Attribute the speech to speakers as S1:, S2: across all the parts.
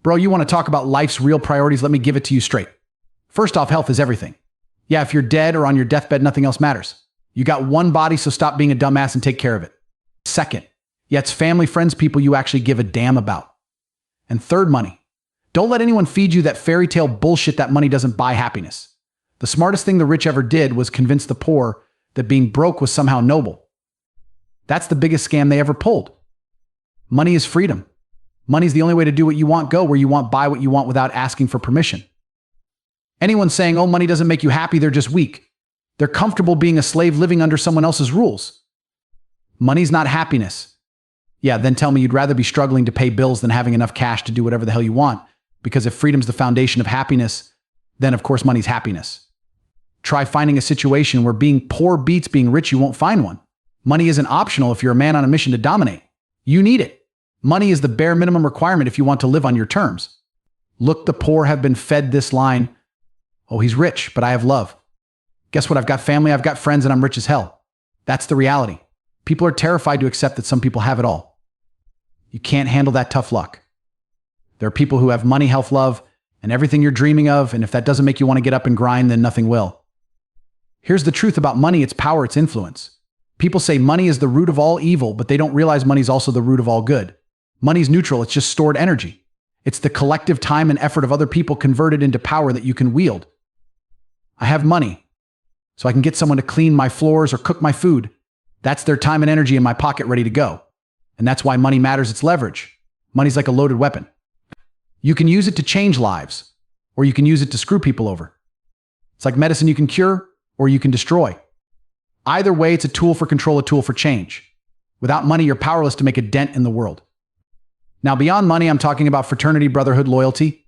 S1: Bro, you want to talk about life's real priorities? Let me give it to you straight. First off, health is everything. Yeah, if you're dead or on your deathbed, nothing else matters. You got one body, so stop being a dumbass and take care of it. Second, yeah, it's family, friends, people you actually give a damn about. And third, money. Don't let anyone feed you that fairy tale bullshit that money doesn't buy happiness. The smartest thing the rich ever did was convince the poor that being broke was somehow noble. That's the biggest scam they ever pulled. Money is freedom. Money is the only way to do what you want, go where you want, buy what you want without asking for permission. Anyone saying, oh, money doesn't make you happy, they're just weak. They're comfortable being a slave living under someone else's rules. Money's not happiness. Yeah, then tell me you'd rather be struggling to pay bills than having enough cash to do whatever the hell you want. Because if freedom's the foundation of happiness, then of course money's happiness. Try finding a situation where being poor beats being rich, you won't find one. Money isn't optional if you're a man on a mission to dominate. You need it. Money is the bare minimum requirement if you want to live on your terms. Look, the poor have been fed this line. Oh, he's rich, but I have love. Guess what? I've got family, I've got friends, and I'm rich as hell. That's the reality. People are terrified to accept that some people have it all. You can't handle that tough luck. There are people who have money, health, love, and everything you're dreaming of, and if that doesn't make you want to get up and grind, then nothing will. Here's the truth about money, its power, its influence. People say money is the root of all evil, but they don't realize money is also the root of all good. Money's neutral, it's just stored energy. It's the collective time and effort of other people converted into power that you can wield. I have money, so I can get someone to clean my floors or cook my food. That's their time and energy in my pocket ready to go. And that's why money matters, it's leverage. Money's like a loaded weapon. You can use it to change lives, or you can use it to screw people over. It's like medicine, you can cure, or you can destroy. Either way, it's a tool for control, a tool for change. Without money, you're powerless to make a dent in the world. Now, beyond money, I'm talking about fraternity, brotherhood, loyalty,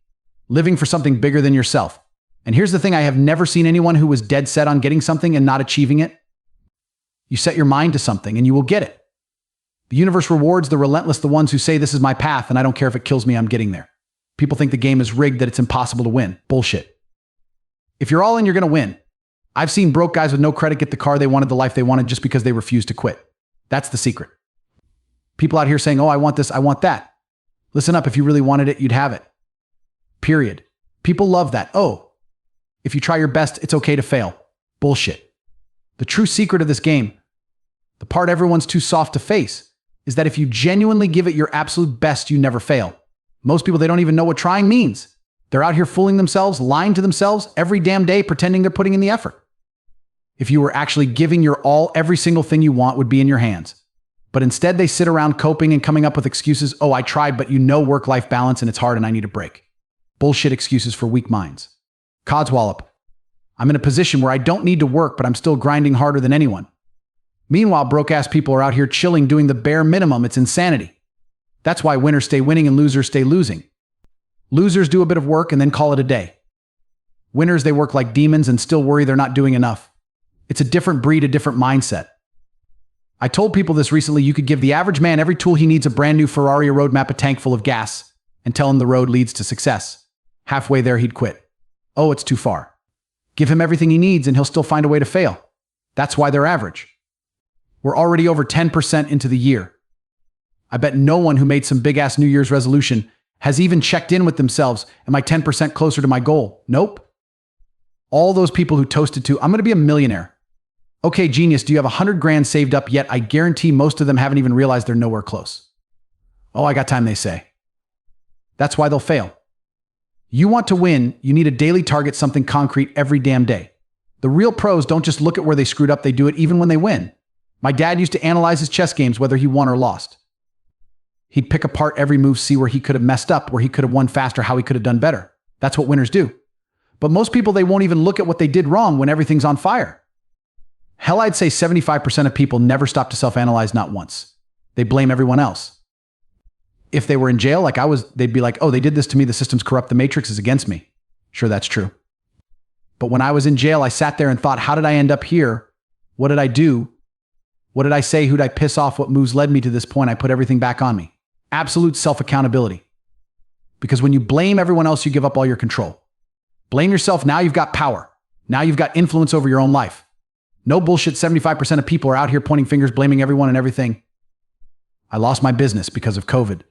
S1: living for something bigger than yourself. And here's the thing, I have never seen anyone who was dead set on getting something and not achieving it. You set your mind to something and you will get it. The universe rewards the relentless, the ones who say, this is my path and I don't care if it kills me, I'm getting there. People think the game is rigged, that it's impossible to win. Bullshit. If you're all in, you're going to win. I've seen broke guys with no credit get the car they wanted, the life they wanted, just because they refused to quit. That's the secret. People out here saying, oh, I want this, I want that. Listen up, if you really wanted it, you'd have it. Period. People love that. Oh, if you try your best, it's okay to fail. Bullshit. The true secret of this game, the part everyone's too soft to face, is that if you genuinely give it your absolute best, you never fail. Most people, they don't even know what trying means. They're out here fooling themselves, lying to themselves every damn day, pretending they're putting in the effort. If you were actually giving your all, every single thing you want would be in your hands. But instead, they sit around coping and coming up with excuses. Oh, I tried, but you know work-life balance and it's hard and I need a break. Bullshit excuses for weak minds. Codswallop. I'm in a position where I don't need to work, but I'm still grinding harder than anyone. Meanwhile, broke-ass people are out here chilling, doing the bare minimum. It's insanity. That's why winners stay winning and losers stay losing. Losers do a bit of work and then call it a day. Winners, they work like demons and still worry they're not doing enough. It's a different breed, a different mindset. I told people this recently, you could give the average man every tool he needs, a brand new Ferrari, a roadmap, a tank full of gas, and tell him the road leads to success. Halfway there, he'd quit. Oh, it's too far. Give him everything he needs and he'll still find a way to fail. That's why they're average. We're already over 10% into the year. I bet no one who made some big-ass New Year's resolution has even checked in with themselves. Am I 10% closer to my goal? Nope. All those people who toasted to, I'm going to be a millionaire. Okay, genius, do you have 100 grand saved up yet? I guarantee most of them haven't even realized they're nowhere close. Oh, I got time, they say. That's why they'll fail. You want to win, you need a daily target, something concrete every damn day. The real pros don't just look at where they screwed up, they do it even when they win. My dad used to analyze his chess games, whether he won or lost. He'd pick apart every move, see where he could have messed up, where he could have won faster, how he could have done better. That's what winners do. But most people, they won't even look at what they did wrong when everything's on fire. Hell, I'd say 75% of people never stop to self-analyze, not once. They blame everyone else. If they were in jail like I was, they'd be like, oh, they did this to me, the system's corrupt, the matrix is against me. Sure, that's true. But when I was in jail, I sat there and thought, how did I end up here? What did I do? What did I say? Who'd I piss off? What moves led me to this point? I put everything back on me. Absolute self-accountability. Because when you blame everyone else, you give up all your control. Blame yourself, now you've got power. Now you've got influence over your own life. No bullshit, 75% of people are out here pointing fingers, blaming everyone and everything. I lost my business because of COVID.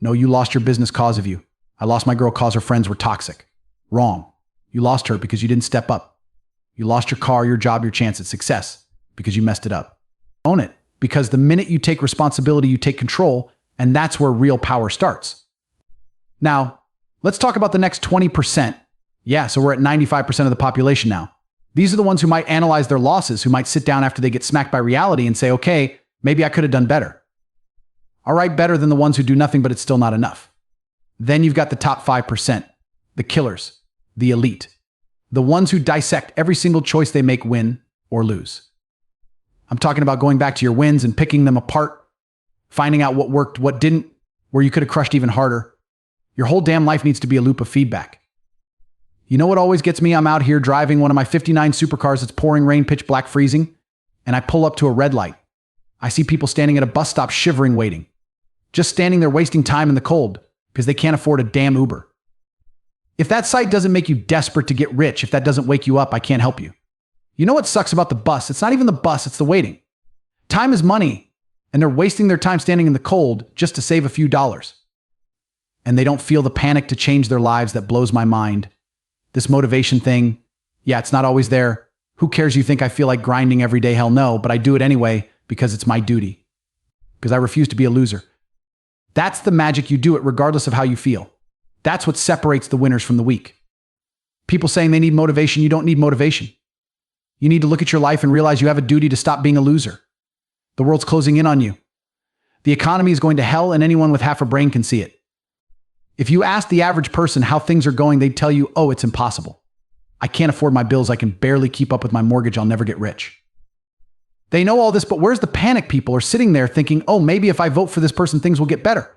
S1: No, you lost your business cause of you. I lost my girl cause her friends were toxic. Wrong. You lost her because you didn't step up. You lost your car, your job, your chance at success because you messed it up. Own it, because the minute you take responsibility, you take control, and that's where real power starts. Now, let's talk about the next 20%. Yeah, so we're at 95% of the population now. These are the ones who might analyze their losses, who might sit down after they get smacked by reality and say, okay, maybe I could have done better. All right, better than the ones who do nothing, but it's still not enough. Then you've got the top 5%, the killers, the elite, the ones who dissect every single choice they make, win or lose. I'm talking about going back to your wins and picking them apart, finding out what worked, what didn't, where you could have crushed even harder. Your whole damn life needs to be a loop of feedback. You know what always gets me? I'm out here driving one of my 59 supercars that's pouring rain, pitch black, freezing, and I pull up to a red light. I see people standing at a bus stop shivering, waiting. Just standing there wasting time in the cold because they can't afford a damn Uber. If that sight doesn't make you desperate to get rich, if that doesn't wake you up, I can't help you. You know what sucks about the bus? It's not even the bus, it's the waiting. Time is money, and they're wasting their time standing in the cold just to save a few dollars. And they don't feel the panic to change their lives that blows my mind. This motivation thing, yeah, it's not always there. Who cares you think I feel like grinding every day? Hell no, but I do it anyway because it's my duty. Because I refuse to be a loser. That's the magic. You do it regardless of how you feel. That's what separates the winners from the weak. People saying they need motivation, you don't need motivation. You need to look at your life and realize you have a duty to stop being a loser. The world's closing in on you. The economy is going to hell, and anyone with half a brain can see it. If you ask the average person how things are going, they'd tell you, oh, it's impossible. I can't afford my bills. I can barely keep up with my mortgage. I'll never get rich. They know all this, but where's the panic? People are sitting there thinking, oh, maybe if I vote for this person, things will get better.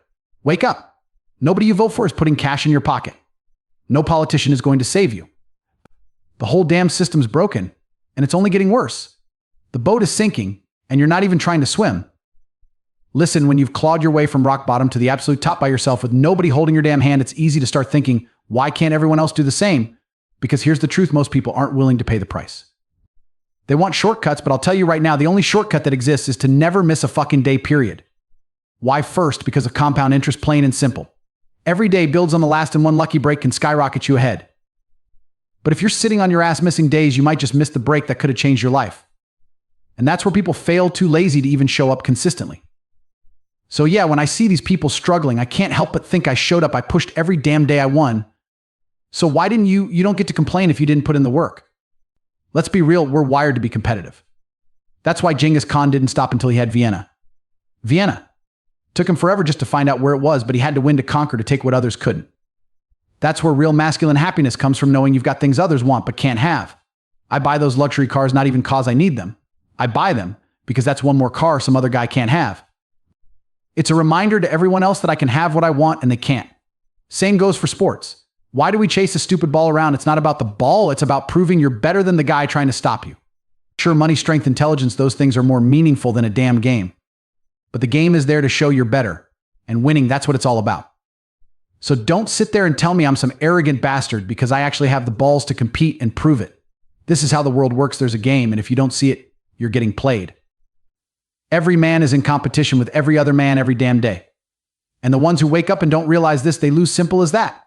S1: Wake up. Nobody you vote for is putting cash in your pocket. No politician is going to save you. The whole damn system's broken, and it's only getting worse. The boat is sinking, and you're not even trying to swim. Listen, when you've clawed your way from rock bottom to the absolute top by yourself with nobody holding your damn hand, it's easy to start thinking, why can't everyone else do the same? Because here's the truth, most people aren't willing to pay the price. They want shortcuts, but I'll tell you right now, the only shortcut that exists is to never miss a fucking day, period. Why? First, because of compound interest, plain and simple. Every day builds on the last, and one lucky break can skyrocket you ahead. But if you're sitting on your ass missing days, you might just miss the break that could have changed your life. And that's where people fail, too lazy to even show up consistently. So yeah, when I see these people struggling, I can't help but think I showed up. I pushed every damn day I won. So why didn't you don't get to complain if you didn't put in the work. Let's be real, we're wired to be competitive. That's why Genghis Khan didn't stop until he had Vienna. Vienna. Took him forever just to find out where it was, but he had to win to conquer, to take what others couldn't. That's where real masculine happiness comes from, knowing you've got things others want but can't have. I buy those luxury cars not even cause I need them. I buy them because that's one more car some other guy can't have. It's a reminder to everyone else that I can have what I want and they can't. Same goes for sports. Why do we chase a stupid ball around? It's not about the ball, it's about proving you're better than the guy trying to stop you. Sure, money, strength, intelligence, those things are more meaningful than a damn game. But the game is there to show you're better. And winning, that's what it's all about. So don't sit there and tell me I'm some arrogant bastard because I actually have the balls to compete and prove it. This is how the world works. There's a game, and if you don't see it, you're getting played. Every man is in competition with every other man every damn day. And the ones who wake up and don't realize this, they lose. Simple as that.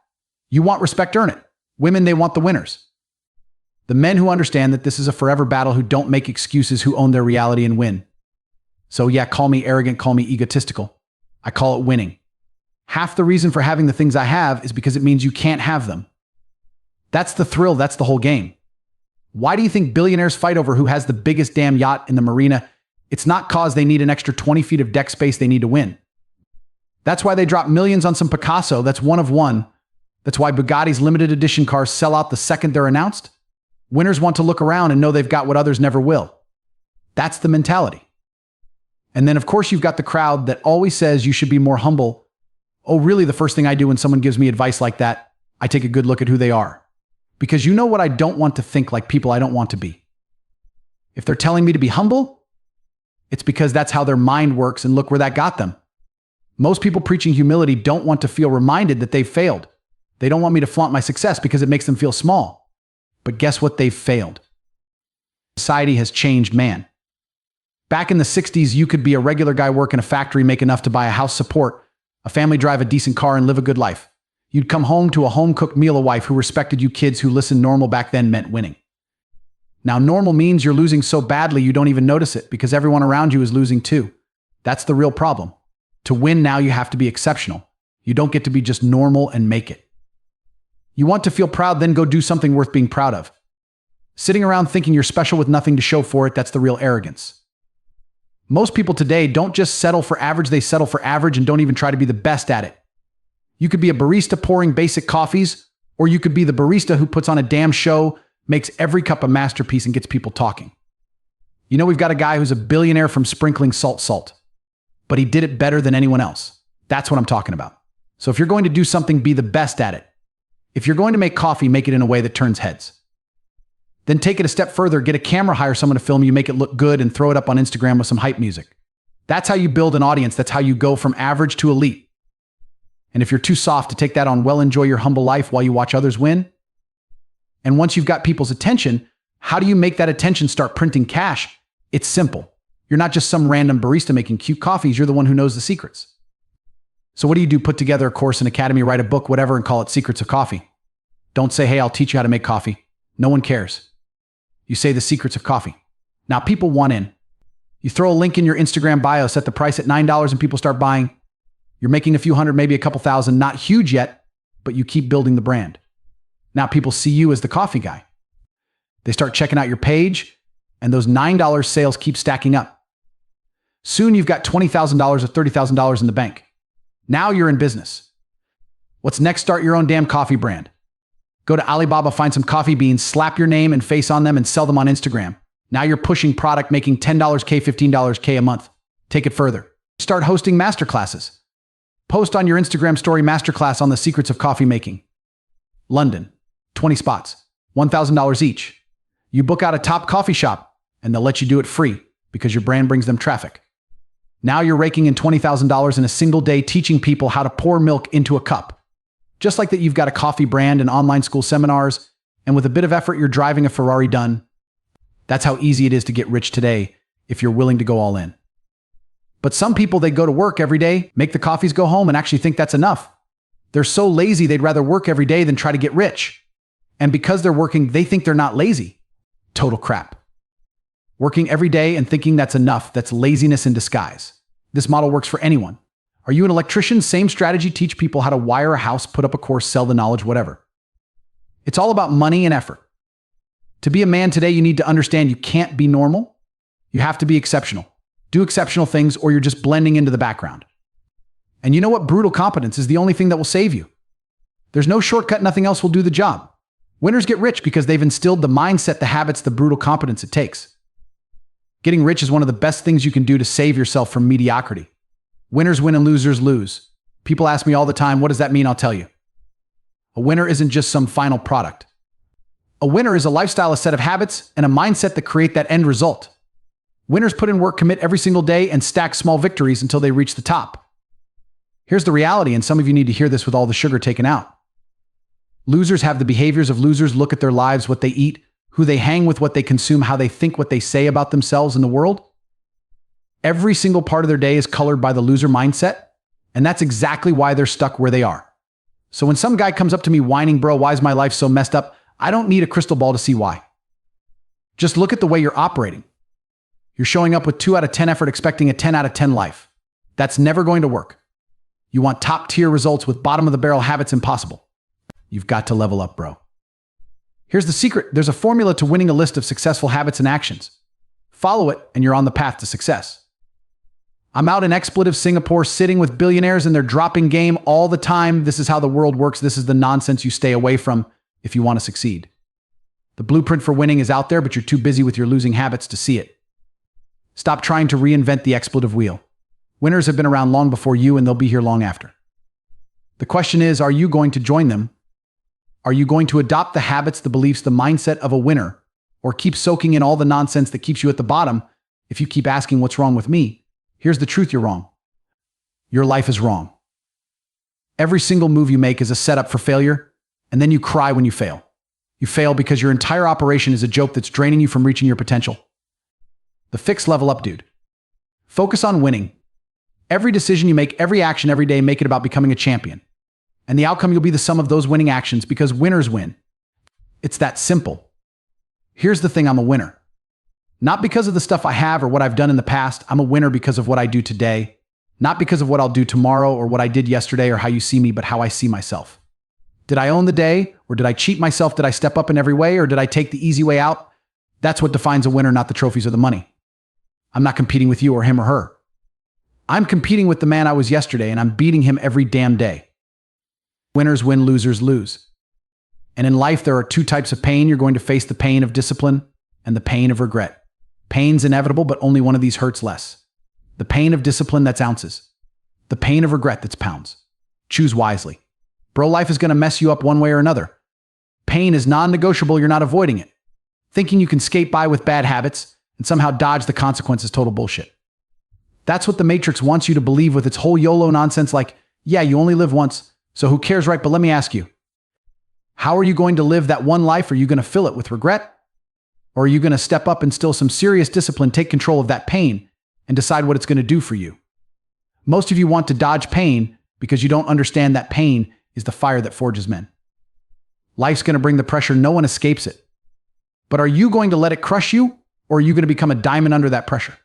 S1: You want respect, earn it. Women, they want the winners. The men who understand that this is a forever battle, who don't make excuses, who own their reality and win. So yeah, call me arrogant, call me egotistical. I call it winning. Half the reason for having the things I have is because it means you can't have them. That's the thrill, that's the whole game. Why do you think billionaires fight over who has the biggest damn yacht in the marina? It's not cause they need an extra 20 feet of deck space they need to win. That's why they drop millions on some Picasso that's one of one. That's why Bugatti's limited edition cars sell out the second they're announced. Winners want to look around and know they've got what others never will. That's the mentality. And then, of course, you've got the crowd that always says you should be more humble. Oh, really? The first thing I do when someone gives me advice like that, I take a good look at who they are. Because you know what? I don't want to think like people I don't want to be. If they're telling me to be humble, it's because that's how their mind works, and look where that got them. Most people preaching humility don't want to feel reminded that they've failed. They don't want me to flaunt my success because it makes them feel small. But guess what? They've failed. Society has changed man. Back in the 60s, you could be a regular guy, work in a factory, make enough to buy a house, support a family, drive a decent car, and live a good life. You'd come home to a home-cooked meal, a wife who respected you, kids who listened. Normal back then meant winning. Now, normal means you're losing so badly you don't even notice it because everyone around you is losing too. That's the real problem. To win now, you have to be exceptional. You don't get to be just normal and make it. You want to feel proud, then go do something worth being proud of. Sitting around thinking you're special with nothing to show for it, that's the real arrogance. Most people today don't just settle for average, they settle for average and don't even try to be the best at it. You could be a barista pouring basic coffees, or you could be the barista who puts on a damn show, makes every cup a masterpiece, and gets people talking. You know, we've got a guy who's a billionaire from sprinkling salt, but he did it better than anyone else. That's what I'm talking about. So if you're going to do something, be the best at it. If you're going to make coffee, make it in a way that turns heads. Then take it a step further, get a camera, hire someone to film you, make it look good, and throw it up on Instagram with some hype music. That's how you build an audience. That's how you go from average to elite. And if you're too soft to take that on, well, enjoy your humble life while you watch others win. And once you've got people's attention, how do you make that attention start printing cash? It's simple. You're not just some random barista making cute coffees. You're the one who knows the secrets. So what do? Put together a course, an academy, write a book, whatever, and call it Secrets of Coffee. Don't say, hey, I'll teach you how to make coffee. No one cares. You say the secrets of coffee. Now people want in. You throw a link in your Instagram bio, set the price at $9 and people start buying. You're making a few hundred, maybe a couple thousand, not huge yet, but you keep building the brand. Now people see you as the coffee guy. They start checking out your page and those $9 sales keep stacking up. Soon you've got $20,000 or $30,000 in the bank. Now you're in business. What's next? Start your own damn coffee brand. Go to Alibaba, find some coffee beans, slap your name and face on them and sell them on Instagram. Now you're pushing product, making $10K, $15K a month. Take it further. Start hosting masterclasses. Post on your Instagram story, masterclass on the secrets of coffee making. London, 20 spots, $1,000 each. You book out a top coffee shop and they'll let you do it free because your brand brings them traffic. Now you're raking in $20,000 in a single day teaching people how to pour milk into a cup. Just like that, you've got a coffee brand and online school seminars, and with a bit of effort, you're driving a Ferrari done. That's how easy it is to get rich today if you're willing to go all in. But some people, they go to work every day, make the coffees, go home, and actually think that's enough. They're so lazy, they'd rather work every day than try to get rich. And because they're working, they think they're not lazy. Total crap. Working every day and thinking that's enough, that's laziness in disguise. This model works for anyone. Are you an electrician? Same strategy, teach people how to wire a house, put up a course, sell the knowledge, whatever. It's all about money and effort. To be a man today, you need to understand you can't be normal. You have to be exceptional. Do exceptional things or you're just blending into the background. And you know what? Brutal competence is the only thing that will save you. There's no shortcut, nothing else will do the job. Winners get rich because they've instilled the mindset, the habits, the brutal competence it takes. Getting rich is one of the best things you can do to save yourself from mediocrity. Winners win and losers lose. People ask me all the time, what does that mean? I'll tell you. A winner isn't just some final product. A winner is a lifestyle, a set of habits, and a mindset that create that end result. Winners put in work, commit every single day, and stack small victories until they reach the top. Here's the reality, and some of you need to hear this with all the sugar taken out. Losers have the behaviors of losers. Look at their lives, what they eat, who they hang with, what they consume, how they think, what they say about themselves and the world. Every single part of their day is colored by the loser mindset, and that's exactly why they're stuck where they are. So when some guy comes up to me whining, bro, why is my life so messed up? I don't need a crystal ball to see why. Just look at the way you're operating. You're showing up with 2 out of 10 effort, expecting a 10 out of 10 life. That's never going to work. You want top tier results with bottom of the barrel habits? Impossible. You've got to level up, bro. Here's the secret. There's a formula to winning, a list of successful habits and actions. Follow it and you're on the path to success. I'm out in expletive Singapore sitting with billionaires and they're dropping game all the time. This is how the world works. This is the nonsense you stay away from if you want to succeed. The blueprint for winning is out there, but you're too busy with your losing habits to see it. Stop trying to reinvent the expletive wheel. Winners have been around long before you and they'll be here long after. The question is, are you going to join them? Are you going to adopt the habits, the beliefs, the mindset of a winner, or keep soaking in all the nonsense that keeps you at the bottom? If you keep asking what's wrong with me, here's the truth, you're wrong. Your life is wrong. Every single move you make is a setup for failure, and then you cry when you fail. You fail because your entire operation is a joke that's draining you from reaching your potential. The fix, level up, dude. Focus on winning. Every decision you make, every action, every day, make it about becoming a champion. And the outcome, you'll be the sum of those winning actions because winners win. It's that simple. Here's the thing, I'm a winner. Not because of the stuff I have or what I've done in the past. I'm a winner because of what I do today. Not because of what I'll do tomorrow or what I did yesterday or how you see me, but how I see myself. Did I own the day, or did I cheat myself? Did I step up in every way, or did I take the easy way out? That's what defines a winner, not the trophies or the money. I'm not competing with you or him or her. I'm competing with the man I was yesterday, and I'm beating him every damn day. Winners win, losers lose. And in life, there are two types of pain. You're going to face the pain of discipline and the pain of regret. Pain's inevitable, but only one of these hurts less. The pain of discipline, that's ounces. The pain of regret, that's pounds. Choose wisely. Bro, life is going to mess you up one way or another. Pain is non-negotiable, you're not avoiding it. Thinking you can skate by with bad habits and somehow dodge the consequences, total bullshit. That's what the Matrix wants you to believe with its whole YOLO nonsense, like, yeah, you only live once, so who cares, right? But let me ask you, how are you going to live that one life? Are you going to fill it with regret? Or are you going to step up and instill some serious discipline, take control of that pain, and decide what it's going to do for you? Most of you want to dodge pain because you don't understand that pain is the fire that forges men. Life's going to bring the pressure, no one escapes it. But are you going to let it crush you, or are you going to become a diamond under that pressure?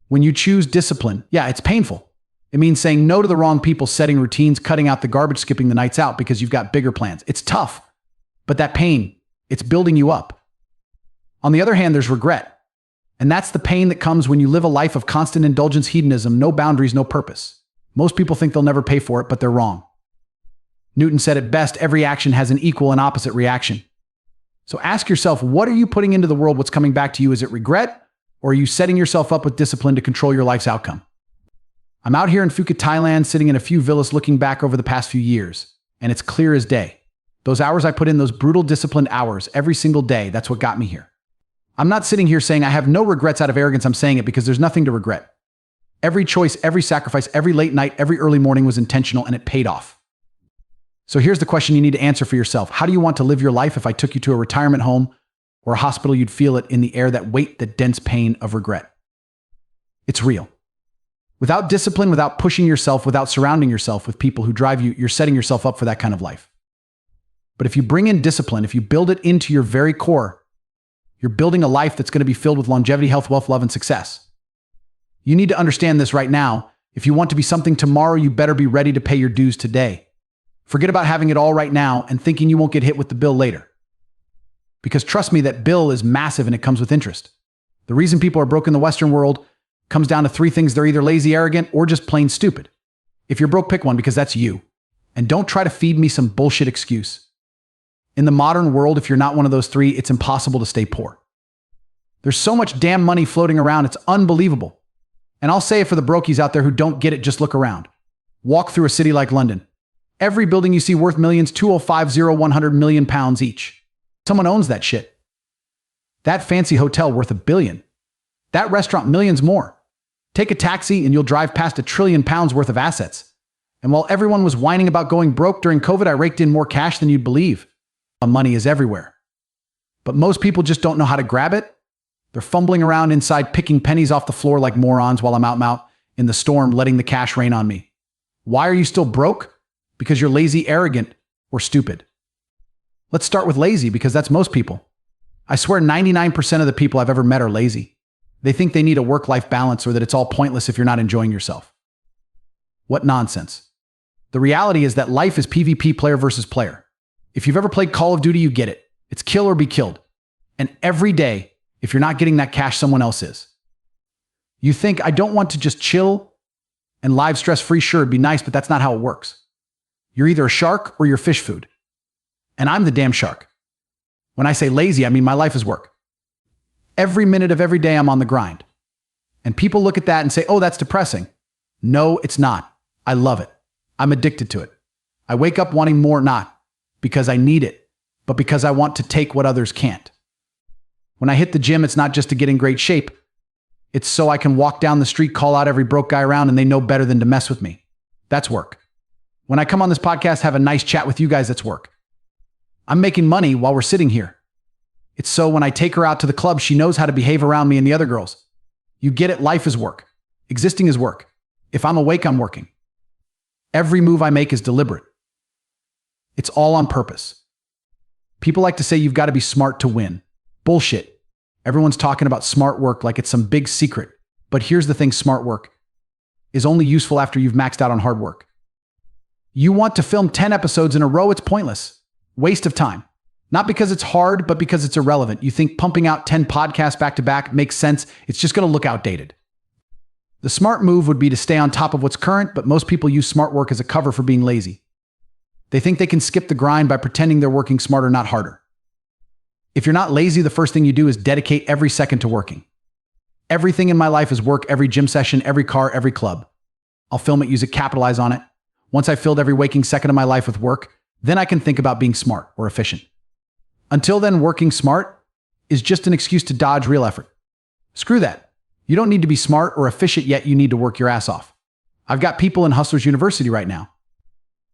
S1: When you choose discipline, yeah, it's painful. It means saying no to the wrong people, setting routines, cutting out the garbage, skipping the nights out because you've got bigger plans. It's tough, but that pain, it's building you up. On the other hand, there's regret. And that's the pain that comes when you live a life of constant indulgence, hedonism, no boundaries, no purpose. Most people think they'll never pay for it, but they're wrong. Newton said it best, every action has an equal and opposite reaction. So ask yourself, what are you putting into the world? What's coming back to you? Is it regret, or are you setting yourself up with discipline to control your life's outcome? I'm out here in Phuket, Thailand, sitting in a few villas looking back over the past few years, and it's clear as day. Those hours I put in, those brutal, disciplined hours every single day, that's what got me here. I'm not sitting here saying I have no regrets out of arrogance. I'm saying it because there's nothing to regret. Every choice, every sacrifice, every late night, every early morning was intentional, and it paid off. So here's the question you need to answer for yourself. How do you want to live your life? If I took you to a retirement home or a hospital, you'd feel it in the air, that weight, the dense pain of regret. It's real. Without discipline, without pushing yourself, without surrounding yourself with people who drive you, you're setting yourself up for that kind of life. But if you bring in discipline, if you build it into your very core, you're building a life that's going to be filled with longevity, health, wealth, love, and success. You need to understand this right now. If you want to be something tomorrow, you better be ready to pay your dues today. Forget about having it all right now and thinking you won't get hit with the bill later. Because trust me, that bill is massive and it comes with interest. The reason people are broke in the Western world comes down to three things. They're either lazy, arrogant, or just plain stupid. If you're broke, pick one, because that's you. And don't try to feed me some bullshit excuse. In the modern world, if you're not one of those three, it's impossible to stay poor. There's so much damn money floating around, it's unbelievable. And I'll say it for the brokies out there who don't get it, just look around. Walk through a city like London. Every building you see worth millions, 250, 100 million pounds each. Someone owns that shit. That fancy hotel worth $1 billion. That restaurant, millions more. Take a taxi and you'll drive past £1 trillion worth of assets. And while everyone was whining about going broke during COVID, I raked in more cash than you'd believe. Money is everywhere. But most people just don't know how to grab it. They're fumbling around inside, picking pennies off the floor like morons while I'm out in the storm, letting the cash rain on me. Why are you still broke? Because you're lazy, arrogant, or stupid. Let's start with lazy, because that's most people. I swear 99% of the people I've ever met are lazy. They think they need a work-life balance or that it's all pointless if you're not enjoying yourself. What nonsense. The reality is that life is PvP, player versus player. If you've ever played Call of Duty, you get it. It's kill or be killed. And every day, if you're not getting that cash, someone else is. You think, I don't want to just chill and live stress-free. Sure, it'd be nice, but that's not how it works. You're either a shark or you're fish food. And I'm the damn shark. When I say lazy, I mean my life is work. Every minute of every day, I'm on the grind. And people look at that and say, oh, that's depressing. No, it's not. I love it. I'm addicted to it. I wake up wanting more, not because I need it, but because I want to take what others can't. When I hit the gym, it's not just to get in great shape. It's so I can walk down the street, call out every broke guy around, and they know better than to mess with me. That's work. When I come on this podcast, have a nice chat with you guys, that's work. I'm making money while we're sitting here. It's so when I take her out to the club, she knows how to behave around me and the other girls. You get it, life is work. Existing is work. If I'm awake, I'm working. Every move I make is deliberate. It's all on purpose. People like to say you've got to be smart to win. Bullshit. Everyone's talking about smart work like it's some big secret. But here's the thing, smart work is only useful after you've maxed out on hard work. You want to film 10 episodes in a row, it's pointless. Waste of time. Not because it's hard, but because it's irrelevant. You think pumping out 10 podcasts back to back makes sense. It's just going to look outdated. The smart move would be to stay on top of what's current, but most people use smart work as a cover for being lazy. They think they can skip the grind by pretending they're working smarter, not harder. If you're not lazy, the first thing you do is dedicate every second to working. Everything in my life is work, every gym session, every car, every club. I'll film it, use it, capitalize on it. Once I've filled every waking second of my life with work, then I can think about being smart or efficient. Until then, working smart is just an excuse to dodge real effort. Screw that. You don't need to be smart or efficient yet, you need to work your ass off. I've got people in Hustlers University right now.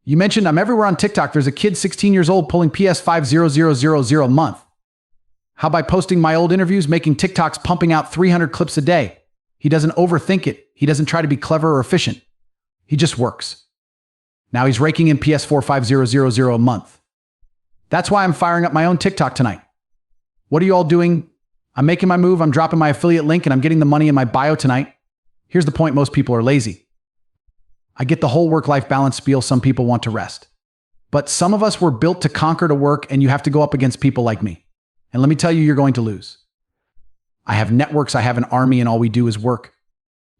S1: You mentioned I'm everywhere on TikTok. There's a kid 16 years old pulling PS 50000 a month. How by posting my old interviews, making TikToks, pumping out 300 clips a day? He doesn't overthink it. He doesn't try to be clever or efficient. He just works. Now he's raking in PS4 5000 a month. That's why I'm firing up my own TikTok tonight. What are you all doing? I'm making my move. I'm dropping my affiliate link and I'm getting the money in my bio tonight. Here's the point. Most people are lazy. I get the whole work-life balance spiel. Some people want to rest. But some of us were built to conquer, to work, and you have to go up against people like me. And let me tell you, you're going to lose. I have networks. I have an army, and all we do is work.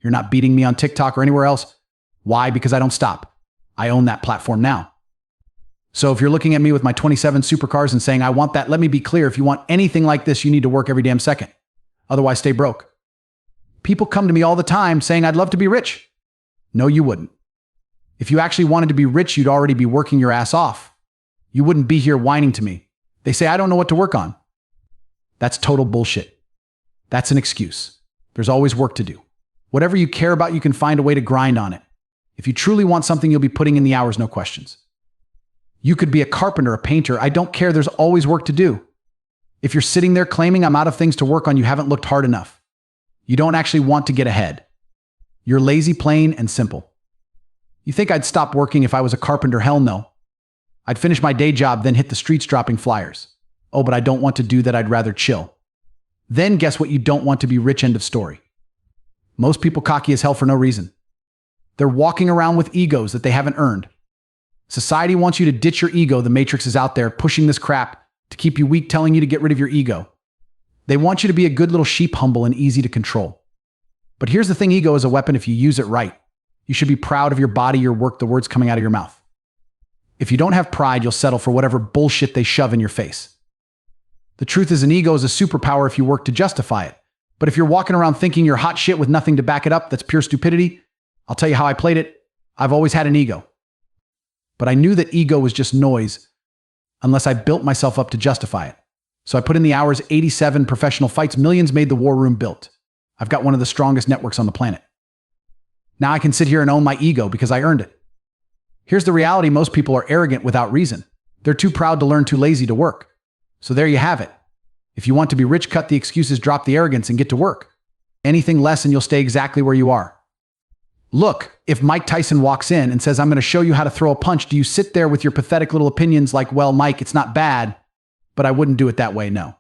S1: You're not beating me on TikTok or anywhere else. Why? Because I don't stop. I own that platform now. So if you're looking at me with my 27 supercars and saying, I want that, let me be clear. If you want anything like this, you need to work every damn second. Otherwise, stay broke. People come to me all the time saying, I'd love to be rich. No, you wouldn't. If you actually wanted to be rich, you'd already be working your ass off. You wouldn't be here whining to me. They say, I don't know what to work on. That's total bullshit. That's an excuse. There's always work to do. Whatever you care about, you can find a way to grind on it. If you truly want something, you'll be putting in the hours, no questions. You could be a carpenter, a painter. I don't care. There's always work to do. If you're sitting there claiming I'm out of things to work on, you haven't looked hard enough. You don't actually want to get ahead. You're lazy, plain and simple. You think I'd stop working if I was a carpenter? Hell no. I'd finish my day job, then hit the streets dropping flyers. Oh, but I don't want to do that. I'd rather chill. Then guess what? You don't want to be rich. End of story. Most people cocky as hell for no reason. They're walking around with egos that they haven't earned. Society wants you to ditch your ego. The Matrix is out there pushing this crap to keep you weak, telling you to get rid of your ego. They want you to be a good little sheep, humble and easy to control. But here's the thing, ego is a weapon if you use it right. You should be proud of your body, your work, the words coming out of your mouth. If you don't have pride, you'll settle for whatever bullshit they shove in your face. The truth is, an ego is a superpower if you work to justify it. But if you're walking around thinking you're hot shit with nothing to back it up, that's pure stupidity. I'll tell you how I played it. I've always had an ego. But I knew that ego was just noise unless I built myself up to justify it. So I put in the hours, 87 professional fights, millions made, the war room built. I've got one of the strongest networks on the planet. Now I can sit here and own my ego because I earned it. Here's the reality. Most people are arrogant without reason. They're too proud to learn, too lazy to work. So there you have it. If you want to be rich, cut the excuses, drop the arrogance, and get to work. Anything less and you'll stay exactly where you are. Look, if Mike Tyson walks in and says, I'm going to show you how to throw a punch, do you sit there with your pathetic little opinions like, well, Mike, it's not bad, but I wouldn't do it that way? No.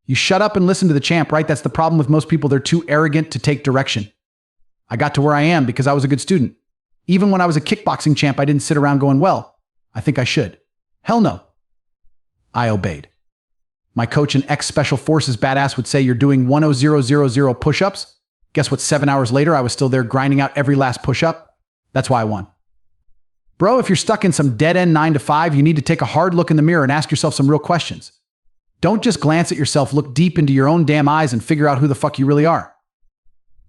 S1: You shut up and listen to the champ, right? That's the problem with most people. They're too arrogant to take direction. I got to where I am because I was a good student. Even when I was a kickboxing champ, I didn't sit around going, well, I think I should. Hell no. I obeyed. My coach and ex-Special Forces badass would say, you're doing 10000 push-ups. Guess what? 7 hours later, I was still there grinding out every last push-up. That's why I won. Bro, if you're stuck in some dead-end 9 to 5, you need to take a hard look in the mirror and ask yourself some real questions. Don't just glance at yourself, look deep into your own damn eyes and figure out who the fuck you really are.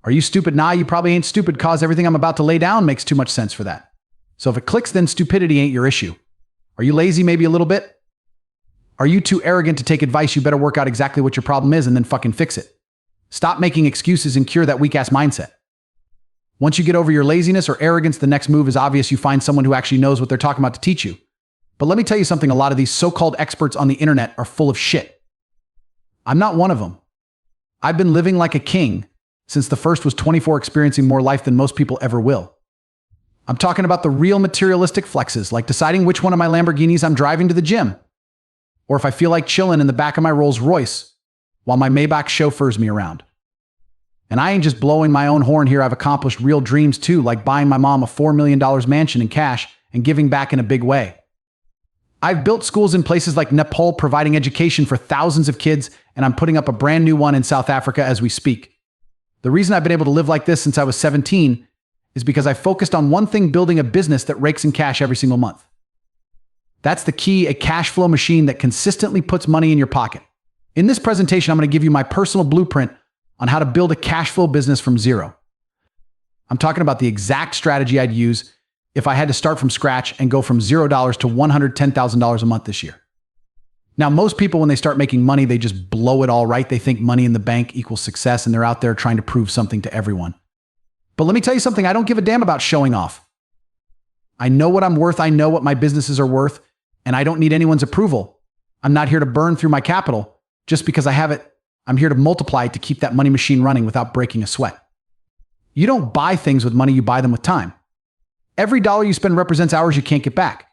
S1: Are you stupid? Nah, you probably ain't stupid, cause everything I'm about to lay down makes too much sense for that. So if it clicks, then stupidity ain't your issue. Are you lazy? Maybe a little bit. Are you too arrogant to take advice? You better work out exactly what your problem is and then fucking fix it. Stop making excuses and cure that weak-ass mindset. Once you get over your laziness or arrogance, the next move is obvious. You find someone who actually knows what they're talking about to teach you. But let me tell you something, a lot of these so-called experts on the internet are full of shit. I'm not one of them. I've been living like a king since the first was 24, experiencing more life than most people ever will. I'm talking about the real materialistic flexes, like deciding which one of my Lamborghinis I'm driving to the gym, or if I feel like chilling in the back of my Rolls Royce while my Maybach chauffeurs me around. And I ain't just blowing my own horn here. I've accomplished real dreams too, like buying my mom a $4 million mansion in cash and giving back in a big way. I've built schools in places like Nepal, providing education for thousands of kids, and I'm putting up a brand new one in South Africa as we speak. The reason I've been able to live like this since I was 17 is because I focused on one thing: building a business that rakes in cash every single month. That's the key, a cash flow machine that consistently puts money in your pocket. In this presentation, I'm going to give you my personal blueprint on how to build a cash flow business from zero. I'm talking about the exact strategy I'd use if I had to start from scratch and go from $0 to $110,000 a month this year. Now, most people, when they start making money, they just blow it all, right? They think money in the bank equals success, and they're out there trying to prove something to everyone. But let me tell you something, I don't give a damn about showing off. I know what I'm worth, I know what my businesses are worth, and I don't need anyone's approval. I'm not here to burn through my capital just because I have it. I'm here to multiply it to keep that money machine running without breaking a sweat. You don't buy things with money, you buy them with time. Every dollar you spend represents hours you can't get back.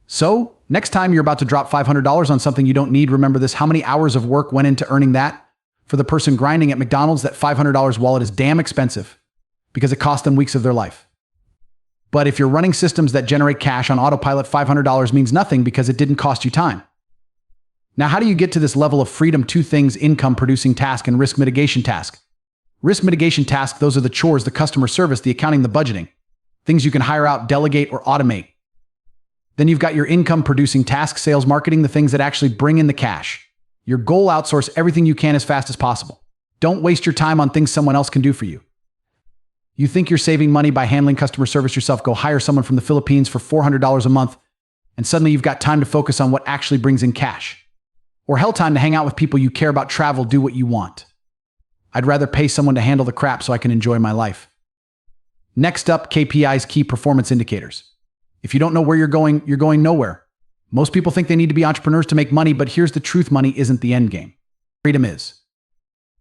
S1: So, next time you're about to drop $500 on something you don't need, remember this: how many hours of work went into earning that? For the person grinding at McDonald's, that $500 wallet is damn expensive because it cost them weeks of their life. But if you're running systems that generate cash on autopilot, $500 means nothing because it didn't cost you time. Now, how do you get to this level of freedom? Two things: income producing task and risk mitigation task. Risk mitigation task, those are the chores, the customer service, the accounting, the budgeting. Things you can hire out, delegate, or automate. Then you've got your income producing task, sales, marketing, the things that actually bring in the cash. Your goal: outsource everything you can as fast as possible. Don't waste your time on things someone else can do for you. You think you're saving money by handling customer service yourself? Go hire someone from the Philippines for $400 a month, and suddenly you've got time to focus on what actually brings in cash. Or hell, time to hang out with people you care about, travel, do what you want. I'd rather pay someone to handle the crap so I can enjoy my life. Next up, KPIs, key performance indicators. If you don't know where you're going nowhere. Most people think they need to be entrepreneurs to make money, but here's the truth: money isn't the end game. Freedom is.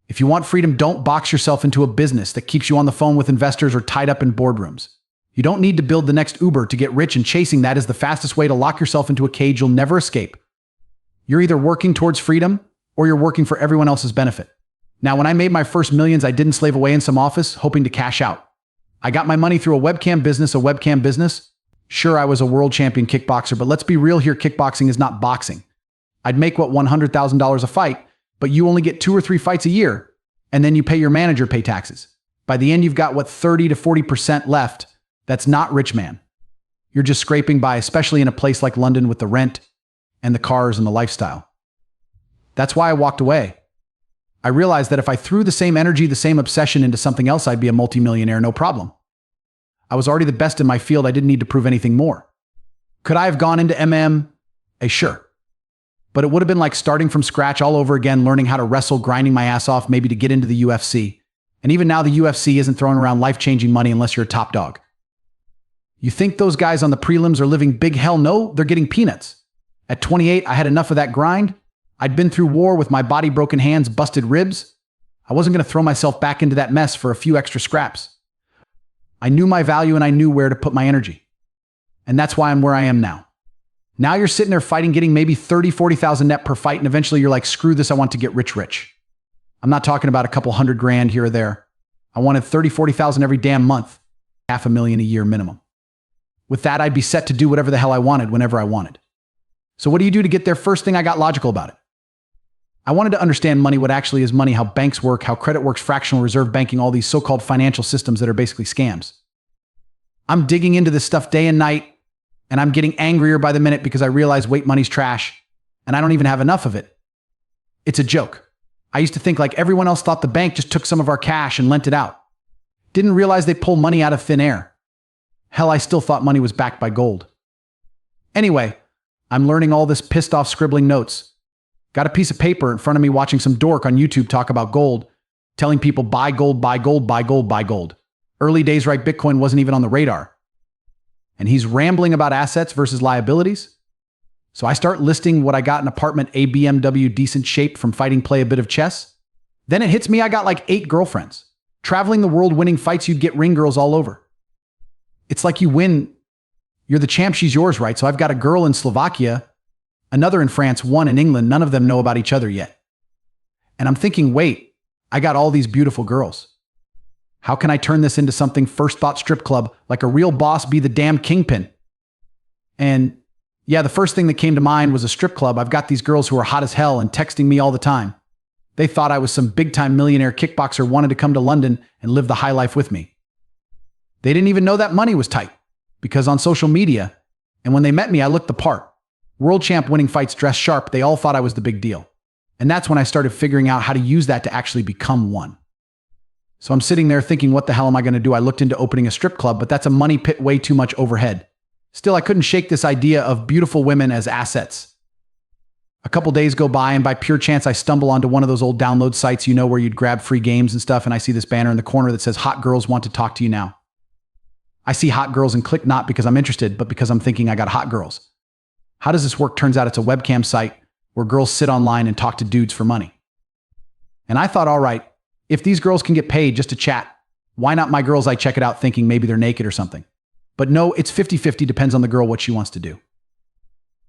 S1: If you want freedom, don't box yourself into a business that keeps you on the phone with investors or tied up in boardrooms. You don't need to build the next Uber to get rich, and chasing that is the fastest way to lock yourself into a cage you'll never escape. You're either working towards freedom or you're working for everyone else's benefit. Now, when I made my first millions, I didn't slave away in some office hoping to cash out. I got my money through a webcam business. Sure, I was a world champion kickboxer, but let's be real here, kickboxing is not boxing. I'd make, $100,000 a fight, but you only get 2 or 3 fights a year, and then you pay your manager, pay taxes. By the end, you've got 30 to 40% left. That's not rich, man. You're just scraping by, especially in a place like London with the rent and the cars and the lifestyle. That's why I walked away. I realized that if I threw the same energy, the same obsession into something else, I'd be a multimillionaire, no problem. I was already the best in my field. I didn't need to prove anything more. Could I have gone into MMA? Sure. But it would have been like starting from scratch all over again, learning how to wrestle, grinding my ass off, maybe to get into the UFC. And even now, the UFC isn't throwing around life-changing money unless you're a top dog. You think those guys on the prelims are living big? Hell no, they're getting peanuts. At 28, I had enough of that grind. I'd been through war with my body, broken hands, busted ribs. I wasn't going to throw myself back into that mess for a few extra scraps. I knew my value and I knew where to put my energy. And that's why I'm where I am now. Now you're sitting there fighting, getting maybe 30, 40,000 net per fight, and eventually you're like, screw this, I want to get rich. I'm not talking about a couple $100,000 here or there. I wanted 30, 40,000 every damn month, $500,000 a year minimum. With that, I'd be set to do whatever the hell I wanted, whenever I wanted. So what do you do to get there? First thing, I got logical about it. I wanted to understand money, what actually is money, how banks work, how credit works, fractional reserve banking, all these so-called financial systems that are basically scams. I'm digging into this stuff day and night, and I'm getting angrier by the minute because I realize, wait, money's trash, and I don't even have enough of it. It's a joke. I used to think like everyone else thought the bank just took some of our cash and lent it out. Didn't realize they pull money out of thin air. Hell, I still thought money was backed by gold. Anyway, I'm learning all this pissed off scribbling notes. Got a piece of paper in front of me watching some dork on YouTube talk about gold, telling people buy gold, buy gold, buy gold, buy gold. Early days, right? Bitcoin wasn't even on the radar. And he's rambling about assets versus liabilities. So I start listing what I got: an apartment, a BMW, decent shape from fighting, play a bit of chess. Then it hits me, I got like 8 girlfriends. Traveling the world, winning fights, you'd get ring girls all over. It's like you win. You're the champ, she's yours, right? So I've got a girl in Slovakia, another in France, one in England. None of them know about each other yet. And I'm thinking, wait, I got all these beautiful girls. How can I turn this into something? First thought, strip club, like a real boss, be the damn kingpin. And yeah, the first thing that came to mind was a strip club. I've got these girls who are hot as hell and texting me all the time. They thought I was some big-time millionaire kickboxer, wanted to come to London and live the high life with me. They didn't even know that money was tight, because on social media, and when they met me, I looked the part. World champ winning fights, dressed sharp, they all thought I was the big deal. And that's when I started figuring out how to use that to actually become one. So I'm sitting there thinking, what the hell am I going to do? I looked into opening a strip club, but that's a money pit, way too much overhead. Still, I couldn't shake this idea of beautiful women as assets. A couple days go by, and by pure chance, I stumble onto one of those old download sites, where you'd grab free games and stuff, and I see this banner in the corner that says, "Hot girls want to talk to you now." I see hot girls and click, not because I'm interested, but because I'm thinking I got hot girls. How does this work? Turns out it's a webcam site where girls sit online and talk to dudes for money. And I thought, all right, if these girls can get paid just to chat, why not my girls? I check it out thinking maybe they're naked or something. But no, it's 50-50, depends on the girl what she wants to do.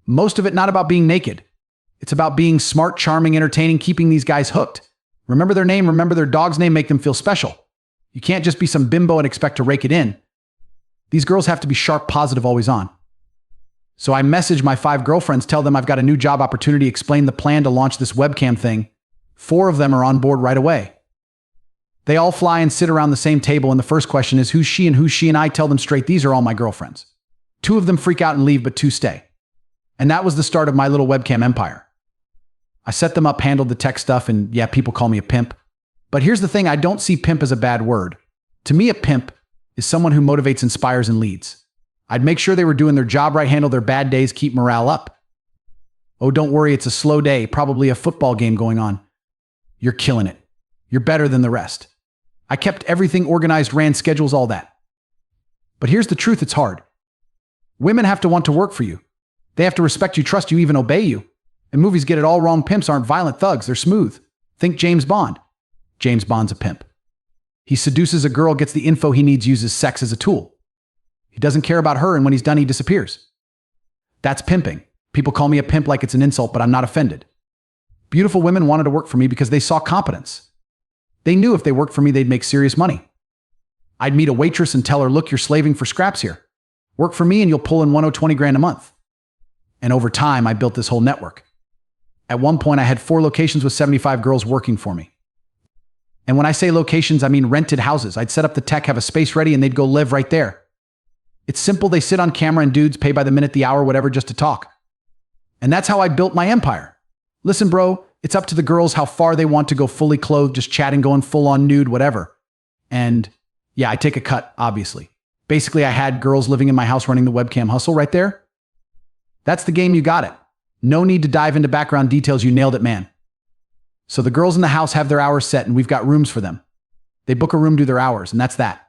S1: Most of it not about being naked. It's about being smart, charming, entertaining, keeping these guys hooked. Remember their name, remember their dog's name, make them feel special. You can't just be some bimbo and expect to rake it in. These girls have to be sharp, positive, always on. So I message my 5 girlfriends, tell them I've got a new job opportunity, explain the plan to launch this webcam thing. 4 of them are on board right away. They all fly and sit around the same table, and the first question is, who's she and who's she? And I tell them straight, these are all my girlfriends. 2 of them freak out and leave, but 2 stay. And that was the start of my little webcam empire. I set them up, handled the tech stuff, and yeah, people call me a pimp. But here's the thing, I don't see pimp as a bad word. To me, a pimp is someone who motivates, inspires, and leads. I'd make sure they were doing their job right, handle their bad days, keep morale up. Oh, don't worry, it's a slow day, probably a football game going on. You're killing it. You're better than the rest. I kept everything organized, ran schedules, all that. But here's the truth, it's hard. Women have to want to work for you. They have to respect you, trust you, even obey you. And movies get it all wrong. Pimps aren't violent thugs, they're smooth. Think James Bond. James Bond's a pimp. He seduces a girl, gets the info he needs, uses sex as a tool. He doesn't care about her, and when he's done, he disappears. That's pimping. People call me a pimp like it's an insult, but I'm not offended. Beautiful women wanted to work for me because they saw competence. They knew if they worked for me, they'd make serious money. I'd meet a waitress and tell her, look, you're slaving for scraps here. Work for me and you'll pull in 20 grand a month. And over time, I built this whole network. At one point, I had 4 locations with 75 girls working for me. And when I say locations, I mean rented houses. I'd set up the tech, have a space ready, and they'd go live right there. It's simple. They sit on camera and dudes pay by the minute, the hour, whatever, just to talk. And that's how I built my empire. Listen, bro, it's up to the girls how far they want to go, fully clothed, just chatting, going full on nude, whatever. And yeah, I take a cut, obviously. Basically, I had girls living in my house running the webcam hustle right there. That's the game, you got it. No need to dive into background details, you nailed it, man. So the girls in the house have their hours set, and we've got rooms for them. They book a room, do their hours, and that's that.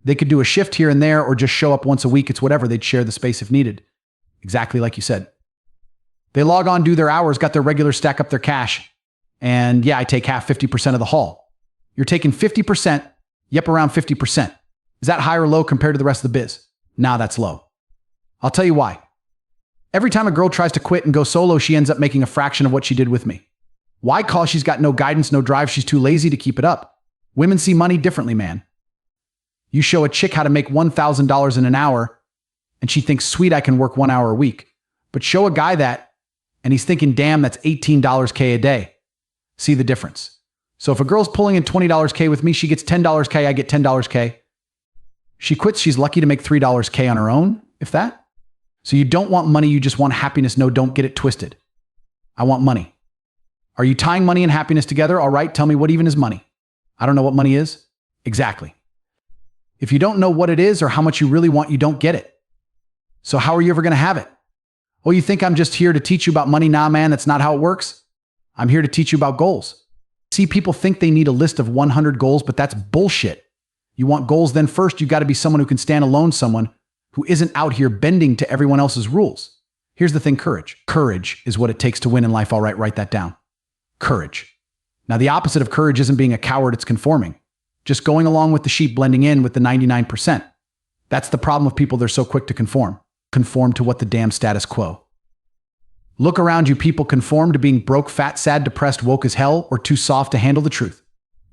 S1: They could do a shift here and there or just show up once a week. It's whatever. They'd share the space if needed. Exactly like you said. They log on, do their hours, got their regular, stack up their cash. And yeah, I take half, 50% of the haul. You're taking 50%. Yep, around 50%. Is that high or low compared to the rest of the biz? Nah, that's low. I'll tell you why. Every time a girl tries to quit and go solo, she ends up making a fraction of what she did with me. Why? Cause she's got no guidance, no drive. She's too lazy to keep it up. Women see money differently, man. You show a chick how to make $1,000 in an hour, and she thinks, sweet, I can work 1 hour a week. But show a guy that, and he's thinking, damn, that's $18 K a day. See the difference? So if a girl's pulling in $20 K with me, she gets $10 K, I get $10 K. She quits, she's lucky to make $3 K on her own, if that. So you don't want money, you just want happiness. No, don't get it twisted. I want money. Are you tying money and happiness together? All right, tell me, what even is money? I don't know what money is. Exactly. If you don't know what it is or how much you really want, you don't get it. So how are you ever going to have it? Oh, you think I'm just here to teach you about money? Nah, man, that's not how it works. I'm here to teach you about goals. See, people think they need a list of 100 goals, but that's bullshit. You want goals, then first you got to be someone who can stand alone, someone who isn't out here bending to everyone else's rules. Here's the thing, courage. Courage is what it takes to win in life. All right, write that down. Courage. Now, the opposite of courage isn't being a coward, it's conforming. Just going along with the sheep, blending in with the 99%. That's the problem with people. They're so quick to conform to what the damn status quo. Look around you. People conform to being broke, fat, sad, depressed, woke as hell, or too soft to handle the truth.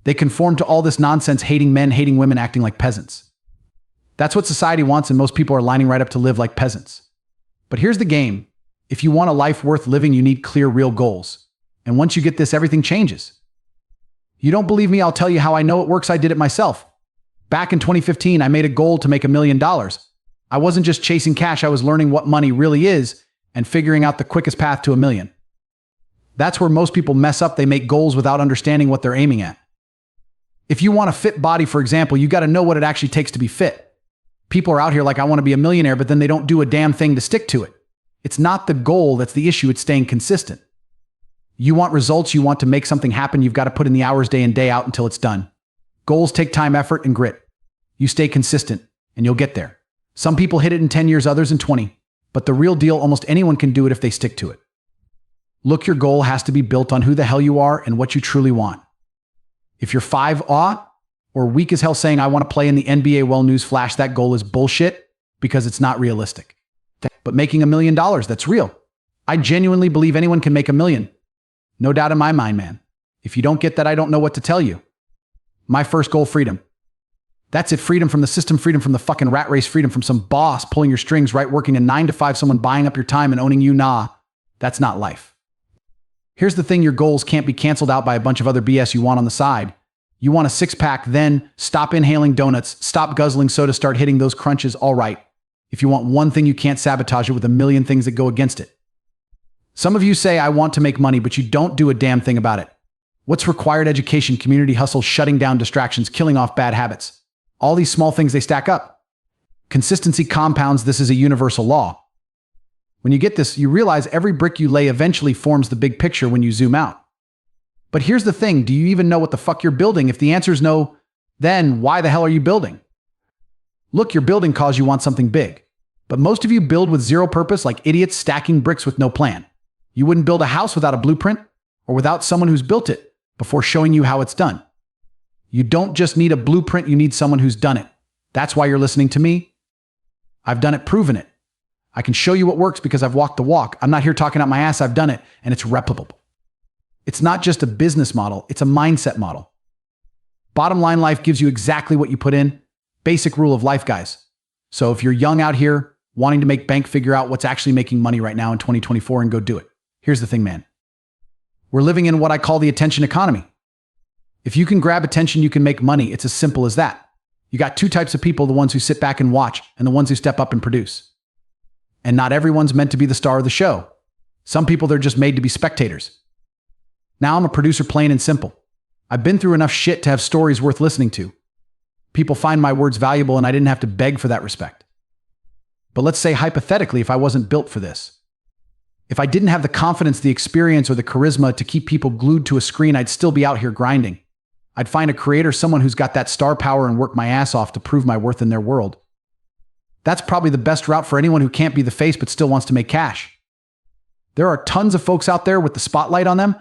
S1: They conform to all this nonsense, hating men, hating women, acting like peasants. That's what society wants, and most people are lining right up to live like peasants. But here's the game. If you want a life worth living, you need clear, real goals. And once you get this, everything changes. You don't believe me? I'll tell you how I know it works. I did it myself. Back in 2015, I made a goal to make $1 million. I wasn't just chasing cash. I was learning what money really is and figuring out the quickest path to $1 million. That's where most people mess up. They make goals without understanding what they're aiming at. If you want a fit body, for example, you got to know what it actually takes to be fit. People are out here like, I want to be a millionaire, but then they don't do a damn thing to stick to it. It's not the goal that's the issue. It's staying consistent. You want results. You want to make something happen. You've got to put in the hours day in, day out until it's done. Goals take time, effort, and grit. You stay consistent and you'll get there. Some people hit it in 10 years, others in 20. But the real deal, almost anyone can do it if they stick to it. Look, your goal has to be built on who the hell you are and what you truly want. If you're 5'8" or weak as hell saying, I want to play in the NBA, well, news flash, that goal is bullshit because it's not realistic. But making $1 million, that's real. I genuinely believe anyone can make $1 million. No doubt in my mind, man. If you don't get that, I don't know what to tell you. My first goal, freedom. That's it. Freedom from the system, freedom from the fucking rat race, freedom from some boss pulling your strings, right? Working a 9 to 5, someone buying up your time and owning you. Nah, that's not life. Here's the thing. Your goals can't be canceled out by a bunch of other BS you want on the side. You want a six-pack, then stop inhaling donuts, stop guzzling soda, start hitting those crunches. All right. If you want one thing, you can't sabotage it with a million things that go against it. Some of you say, I want to make money, but you don't do a damn thing about it. What's required? Education, community, hustle, shutting down distractions, killing off bad habits. All these small things, they stack up. Consistency compounds. This is a universal law. When you get this, you realize every brick you lay eventually forms the big picture when you zoom out. But here's the thing. Do you even know what the fuck you're building? If the answer is no, then why the hell are you building? Look, you're building because you want something big. But most of you build with zero purpose, like idiots stacking bricks with no plan. You wouldn't build a house without a blueprint or without someone who's built it before showing you how it's done. You don't just need a blueprint, you need someone who's done it. That's why you're listening to me. I've done it, proven it. I can show you what works because I've walked the walk. I'm not here talking out my ass, I've done it, and it's replicable. It's not just a business model, it's a mindset model. Bottom line, life gives you exactly what you put in. Basic rule of life, guys. So if you're young out here, wanting to make bank, figure out what's actually making money right now in 2024 and go do it. Here's the thing, man. We're living in what I call the attention economy. If you can grab attention, you can make money. It's as simple as that. You got two types of people, the ones who sit back and watch and the ones who step up and produce. And not everyone's meant to be the star of the show. Some people, they're just made to be spectators. Now I'm a producer, plain and simple. I've been through enough shit to have stories worth listening to. People find my words valuable and I didn't have to beg for that respect. But let's say hypothetically, if I wasn't built for this, if I didn't have the confidence, the experience, or the charisma to keep people glued to a screen, I'd still be out here grinding. I'd find a creator, someone who's got that star power, and work my ass off to prove my worth in their world. That's probably the best route for anyone who can't be the face but still wants to make cash. There are tons of folks out there with the spotlight on them,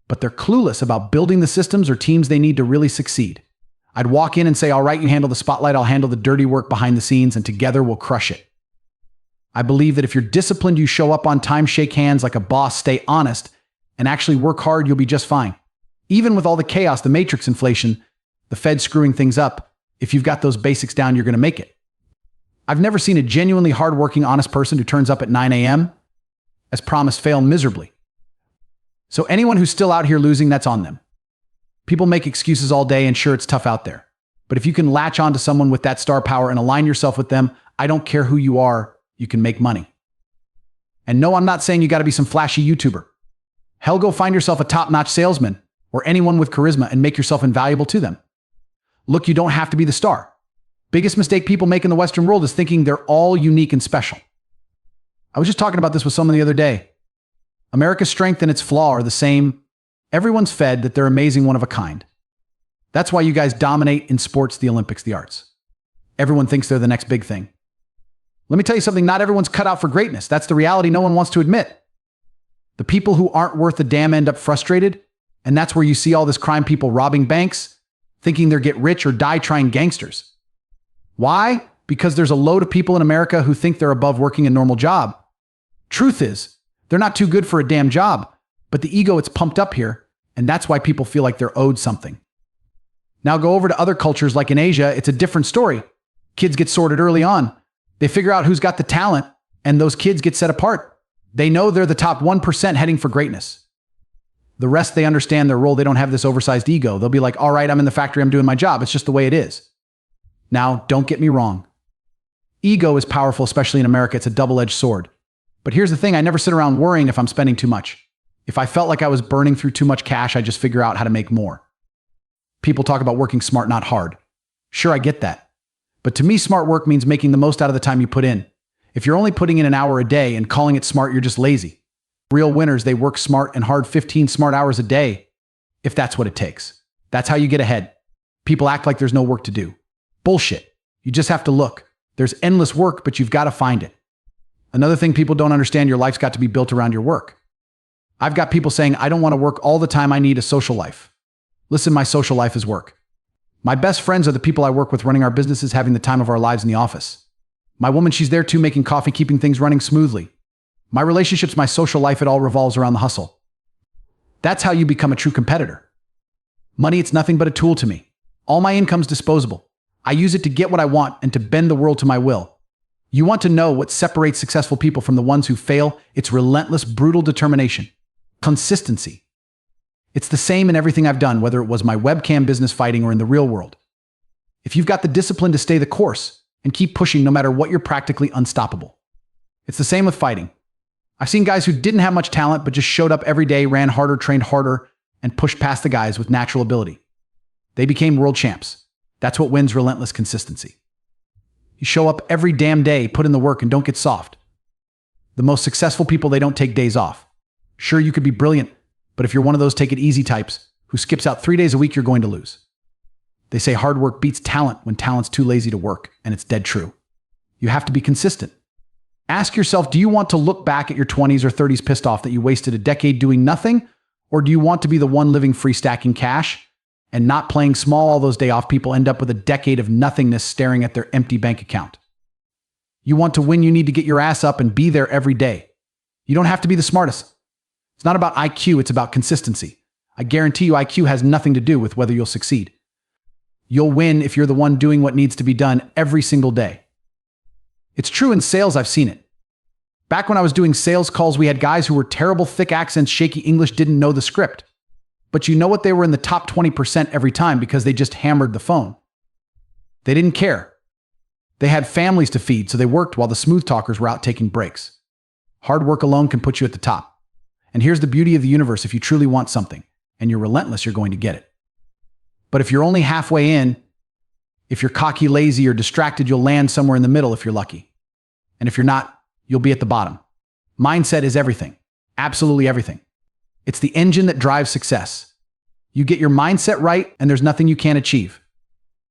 S1: but they're clueless about building the systems or teams they need to really succeed. I'd walk in and say, all right, you handle the spotlight, I'll handle the dirty work behind the scenes, and together we'll crush it. I believe that if you're disciplined, you show up on time, shake hands like a boss, stay honest, and actually work hard, you'll be just fine. Even with all the chaos, the matrix inflation, the Fed screwing things up, if you've got those basics down, you're going to make it. I've never seen a genuinely hardworking, honest person who turns up at 9 a.m. as promised fail miserably. So anyone who's still out here losing, that's on them. People make excuses all day, and sure, it's tough out there. But if you can latch onto someone with that star power and align yourself with them, I don't care who you are, you can make money. And no, I'm not saying you got to be some flashy YouTuber. Hell, go find yourself a top-notch salesman or anyone with charisma and make yourself invaluable to them. Look, you don't have to be the star. Biggest mistake people make in the Western world is thinking they're all unique and special. I was just talking about this with someone the other day. America's strength and its flaw are the same. Everyone's fed that they're amazing, one of a kind. That's why you guys dominate in sports, the Olympics, the arts. Everyone thinks they're the next big thing. Let me tell you something, not everyone's cut out for greatness. That's the reality no one wants to admit. The people who aren't worth a damn end up frustrated, and that's where you see all this crime, people robbing banks, thinking they're get rich or die trying gangsters. Why? because there's a load of people in America who think they're above working a normal job. Truth is, they're not too good for a damn job, but the ego it's pumped up here, and that's why people feel like they're owed something. Now go over to other cultures like in Asia, it's a different story. Kids get sorted early on. They figure out who's got the talent, and those kids get set apart. They know they're the top 1% heading for greatness. The rest, they understand their role. They don't have this oversized ego. They'll be like, all right, I'm in the factory, I'm doing my job. It's just the way it is. Now, don't get me wrong. Ego is powerful, especially in America. It's a double-edged sword. But here's the thing, I never sit around worrying if I'm spending too much. If I felt like I was burning through too much cash, I just figure out how to make more. People talk about working smart, not hard. Sure, I get that. But to me, smart work means making the most out of the time you put in. If you're only putting in an hour a day and calling it smart, you're just lazy. Real winners, they work smart and hard 15 smart hours a day, if that's what it takes. That's how you get ahead. People act like there's no work to do. Bullshit. You just have to look. There's endless work, but you've got to find it. Another thing people don't understand, your life's got to be built around your work. I've got people saying, I don't want to work all the time, I need a social life. Listen, my social life is work. My best friends are the people I work with running our businesses, having the time of our lives in the office. My woman, she's there too, making coffee, keeping things running smoothly. My relationships, my social life, it all revolves around the hustle. That's how you become a true competitor. Money, it's nothing but a tool to me. All my income's disposable. I use it to get what I want and to bend the world to my will. You want to know what separates successful people from the ones who fail? It's relentless, brutal determination. Consistency. It's the same in everything I've done, whether it was my webcam business, fighting, or in the real world. If you've got the discipline to stay the course and keep pushing no matter what, you're practically unstoppable. It's the same with fighting. I've seen guys who didn't have much talent but just showed up every day, ran harder, trained harder, and pushed past the guys with natural ability. They became world champs. That's what wins: relentless consistency. You show up every damn day, put in the work, and don't get soft. The most successful people, they don't take days off. Sure, you could be brilliant, but if you're one of those take it easy types who skips out 3 days a week, you're going to lose. They say hard work beats talent when talent's too lazy to work, and it's dead true. You have to be consistent. Ask yourself, do you want to look back at your 20s or 30s pissed off that you wasted a decade doing nothing? Or do you want to be the one living free, stacking cash and not playing small? All those day off people end up with a decade of nothingness staring at their empty bank account. You want to win, you need to get your ass up and be there every day. You don't have to be the smartest. It's not about IQ, it's about consistency. I guarantee you IQ has nothing to do with whether you'll succeed. You'll win if you're the one doing what needs to be done every single day. It's true in sales, I've seen it. Back when I was doing sales calls, we had guys who were terrible, thick accents, shaky English, didn't know the script. But you know what? They were in the top 20% every time because they just hammered the phone. They didn't care. They had families to feed, so they worked while the smooth talkers were out taking breaks. Hard work alone can put you at the top. And here's the beauty of the universe: if you truly want something and you're relentless, you're going to get it. But if you're only halfway in, if you're cocky, lazy, or distracted, you'll land somewhere in the middle if you're lucky. And if you're not, you'll be at the bottom. Mindset is everything. Absolutely everything. It's the engine that drives success. You get your mindset right, and there's nothing you can't achieve.